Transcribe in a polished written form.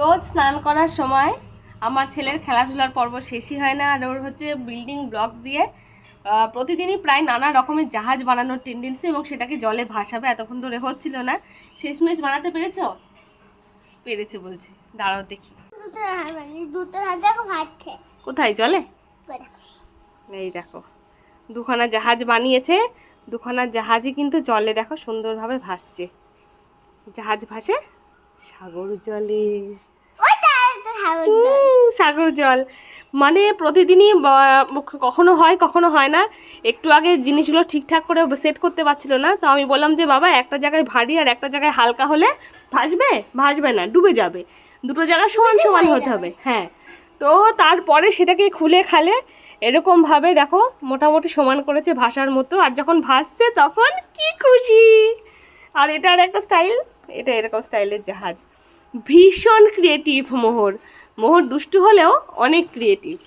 রোজ স্নান করার সময় আমার ছেলের খেলাধুলার পর্ব শেষই হয় না। আর ওর হচ্ছে বিল্ডিং ব্লকস দিয়ে প্রতিদিনই প্রায় নানা রকমের জাহাজ বানানোর টেন্ডেন্সি, এবং সেটাকে জলে ভাসাবে। এতক্ষণ ধরে হচ্ছিল না, শেষমেশ বানাতে পেরেছো? পেরেছে বলছে, দাঁড়াও দেখি। কোথায়? জলে? এই দেখো, দুখানা জাহাজ বানিয়েছে। দুখানা জাহাজই কিন্তু জলে দেখো সুন্দরভাবে ভাসছে। জাহাজ ভাসে সাগর জলে। সাগর জল মানে প্রতিদিনই কখনো হয় কখনো হয় না। একটু আগে জিনিসগুলো ঠিকঠাক করে সেট করতে পারছিল না, তো আমি বললাম যে বাবা একটা জায়গায় ভারী আর একটা জায়গায় হালকা হলে ভাসবে? ভাসবে না, ডুবে যাবে। দুটো জায়গা সমান সমান হতে হবে। হ্যাঁ, তো তারপরে সেটাকে খুলে খালে এরকমভাবে দেখো মোটামুটি সমান করেছে ভাসার মতো। আর যখন ভাসছে তখন কি খুশি! আর এটার একটা স্টাইল, এটা এরকম স্টাইলের জাহাজ। ভীষণ ক্রিয়েটিভ মোহর। মোহর দুষ্টু হলেও অনেক ক্রিয়েটিভ।